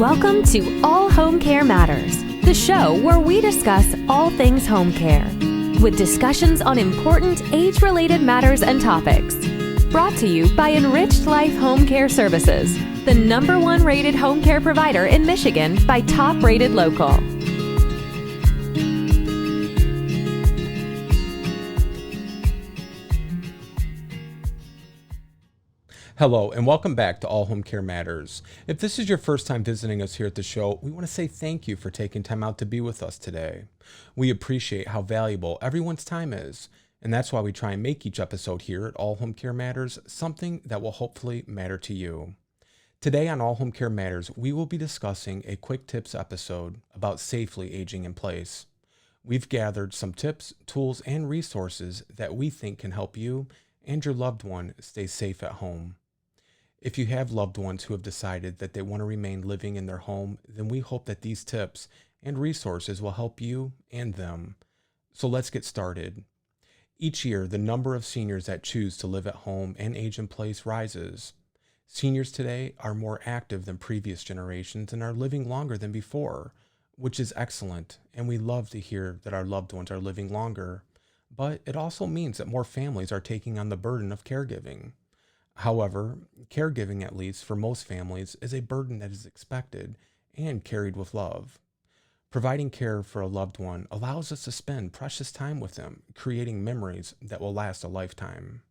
Welcome to All Home Care Matters, the show where we discuss all things home care, with discussions on important age-related matters and topics. Brought to you by Enriched Life Home Care Services, the #1 rated home care provider in Michigan by Top Rated Local. Hello, and welcome back to All Home Care Matters. If this is your first time visiting us here at the show, we want to say thank you for taking time out to be with us today. We appreciate how valuable everyone's time is, and that's why we try and make each episode here at All Home Care Matters something that will hopefully matter to you. Today on All Home Care Matters, we will be discussing a quick tips episode about safely aging in place. We've gathered some tips, tools, and resources that we think can help you and your loved one stay safe at home. If you have loved ones who have decided that they want to remain living in their home, then we hope that these tips and resources will help you and them. So let's get started. Each year, the number of seniors that choose to live at home and age in place rises. Seniors today are more active than previous generations and are living longer than before, which is excellent, and we love to hear that our loved ones are living longer. But it also means that more families are taking on the burden of caregiving. However, caregiving, at least for most families, is a burden that is expected and carried with love. Providing care for a loved one allows us to spend precious time with them, creating memories that will last a lifetime.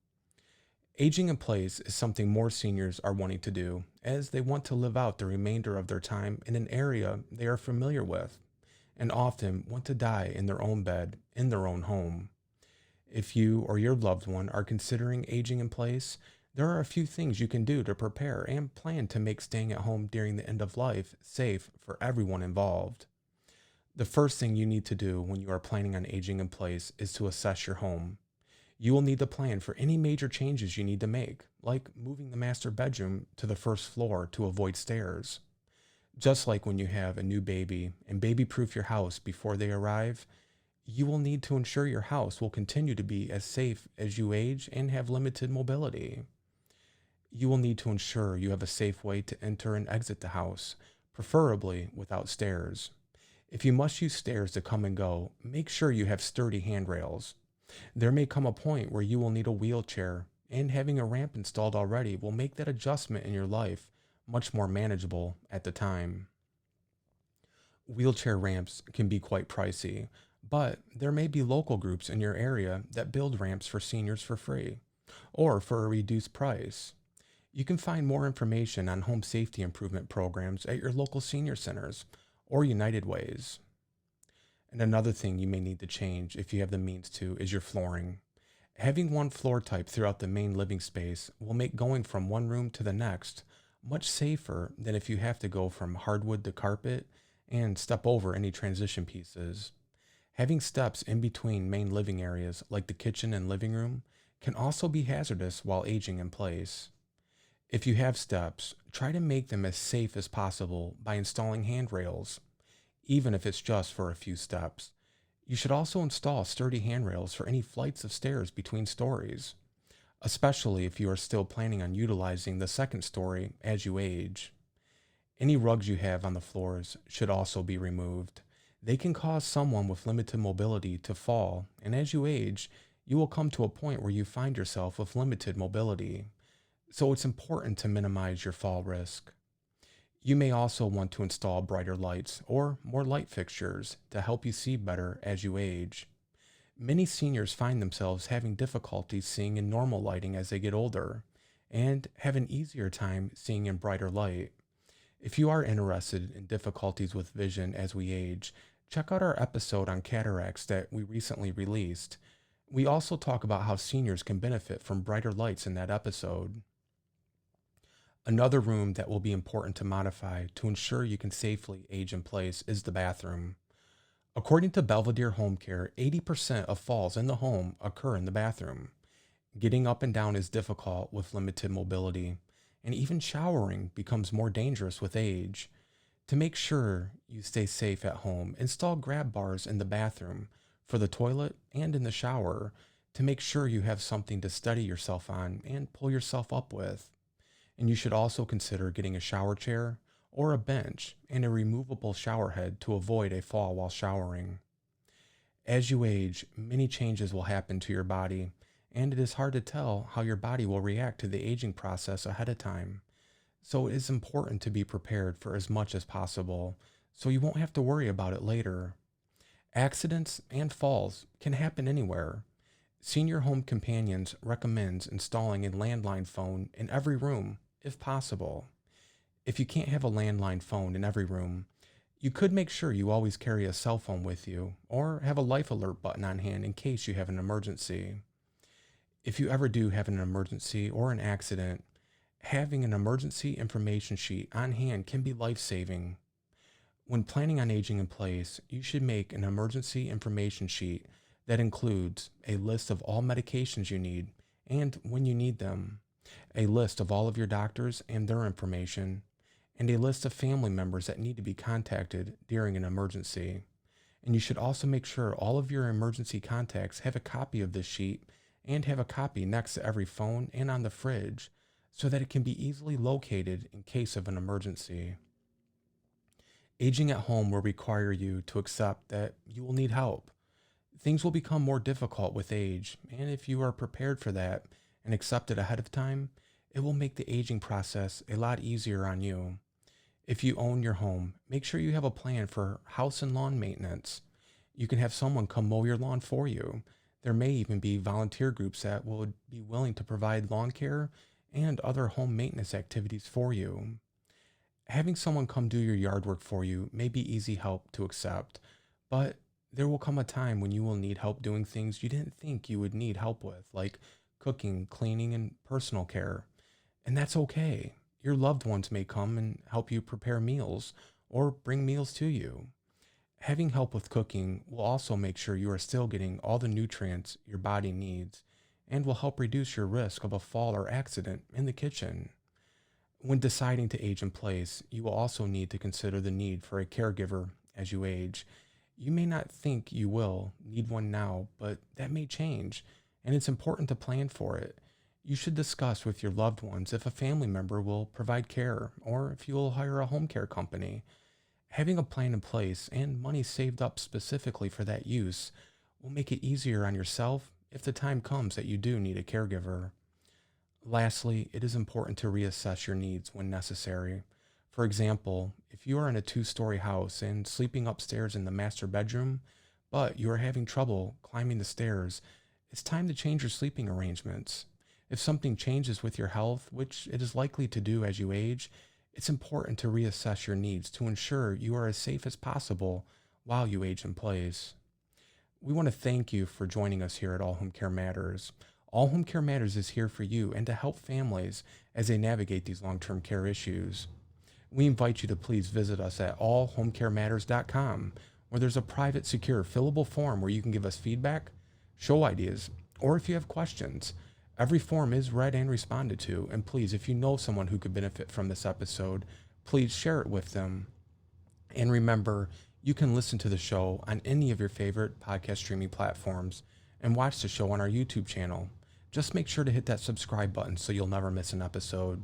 Aging in place is something more seniors are wanting to do, as they want to live out the remainder of their time in an area they are familiar with, and often want to die in their own bed, in their own home. If you or your loved one are considering aging in place, there are a few things you can do to prepare and plan to make staying at home during the end of life safe for everyone involved. The first thing you need to do when you are planning on aging in place is to assess your home. You will need to plan for any major changes you need to make, like moving the master bedroom to the first floor to avoid stairs. Just like when you have a new baby and baby-proof your house before they arrive, you will need to ensure your house will continue to be as safe as you age and have limited mobility. You will need to ensure you have a safe way to enter and exit the house, preferably without stairs. If you must use stairs to come and go, make sure you have sturdy handrails. There may come a point where you will need a wheelchair, and having a ramp installed already will make that adjustment in your life much more manageable at the time. Wheelchair ramps can be quite pricey, but there may be local groups in your area that build ramps for seniors for free, or for a reduced price. You can find more information on home safety improvement programs at your local senior centers or United Ways. And another thing you may need to change if you have the means to is your flooring. Having one floor type throughout the main living space will make going from one room to the next much safer than if you have to go from hardwood to carpet and step over any transition pieces. Having steps in between main living areas like the kitchen and living room can also be hazardous while aging in place. If you have steps, try to make them as safe as possible by installing handrails, even if it's just for a few steps. You should also install sturdy handrails for any flights of stairs between stories, especially if you are still planning on utilizing the second story as you age. Any rugs you have on the floors should also be removed. They can cause someone with limited mobility to fall, and as you age, you will come to a point where you find yourself with limited mobility. So it's important to minimize your fall risk. You may also want to install brighter lights or more light fixtures to help you see better as you age. Many seniors find themselves having difficulty seeing in normal lighting as they get older, and have an easier time seeing in brighter light. If you are interested in difficulties with vision as we age, check out our episode on cataracts that we recently released. We also talk about how seniors can benefit from brighter lights in that episode. Another room that will be important to modify to ensure you can safely age in place is the bathroom. According to Belvedere Home Care, 80% of falls in the home occur in the bathroom. Getting up and down is difficult with limited mobility, and even showering becomes more dangerous with age. To make sure you stay safe at home, install grab bars in the bathroom for the toilet and in the shower to make sure you have something to steady yourself on and pull yourself up with. And you should also consider getting a shower chair or a bench, and a removable shower head to avoid a fall while showering. As you age, many changes will happen to your body, and it is hard to tell how your body will react to the aging process ahead of time. So it is important to be prepared for as much as possible, so you won't have to worry about it later. Accidents and falls can happen anywhere. Senior Home Companions recommends installing a landline phone in every room, if possible. If you can't have a landline phone in every room, you could make sure you always carry a cell phone with you, or have a life alert button on hand in case you have an emergency. If you ever do have an emergency or an accident, having an emergency information sheet on hand can be life-saving. When planning on aging in place, you should make an emergency information sheet that includes a list of all medications you need and when you need them, a list of all of your doctors and their information, and a list of family members that need to be contacted during an emergency. And you should also make sure all of your emergency contacts have a copy of this sheet and have a copy next to every phone and on the fridge so that it can be easily located in case of an emergency. Aging at home will require you to accept that you will need help. Things will become more difficult with age, and if you are prepared for that and accept it ahead of time, it will make the aging process a lot easier on you. If you own your home, make sure you have a plan for house and lawn maintenance. You can have someone come mow your lawn for you. There may even be volunteer groups that will be willing to provide lawn care and other home maintenance activities for you. Having someone come do your yard work for you may be easy help to accept, but there will come a time when you will need help doing things you didn't think you would need help with, like cooking, cleaning, and personal care. And that's okay. Your loved ones may come and help you prepare meals or bring meals to you. Having help with cooking will also make sure you are still getting all the nutrients your body needs and will help reduce your risk of a fall or accident in the kitchen. When deciding to age in place, you will also need to consider the need for a caregiver as you age. You may not think you will need one now, but that may change, and it's important to plan for it. You should discuss with your loved ones if a family member will provide care or if you will hire a home care company. Having a plan in place and money saved up specifically for that use will make it easier on yourself if the time comes that you do need a caregiver. Lastly, it is important to reassess your needs when necessary. For example, if you are in a 2-story house and sleeping upstairs in the master bedroom, but you are having trouble climbing the stairs, it's time to change your sleeping arrangements. If something changes with your health, which it is likely to do as you age, it's important to reassess your needs to ensure you are as safe as possible while you age in place. We want to thank you for joining us here at All Home Care Matters. All Home Care Matters is here for you and to help families as they navigate these long-term care issues. We invite you to please visit us at allhomecarematters.com, where there's a private, secure, fillable form where you can give us feedback, show ideas, or if you have questions. Every form is read and responded to, and please, if you know someone who could benefit from this episode, please share it with them. And remember, you can listen to the show on any of your favorite podcast streaming platforms and watch the show on our YouTube channel. Just make sure to hit that subscribe button so you'll never miss an episode.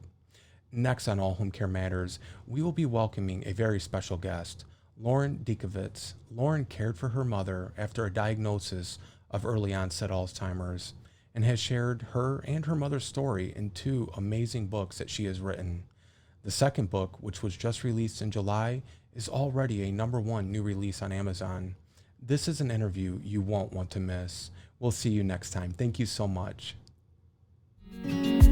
Next on All Home Care Matters, we will be welcoming a very special guest, Lauren Diekovitz. Lauren cared for her mother after a diagnosis of early onset Alzheimer's and has shared her and her mother's story in 2 amazing books that she has written. The second book, which was just released in July, is already a #1 new release on Amazon. This is an interview you won't want to miss. We'll see you next time. Thank you so much.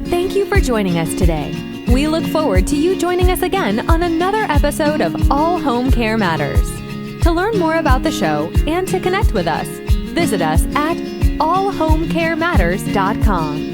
Thank you for joining us today. We look forward to you joining us again on another episode of All Home Care Matters. To learn more about the show and to connect with us, visit us at allhomecarematters.com.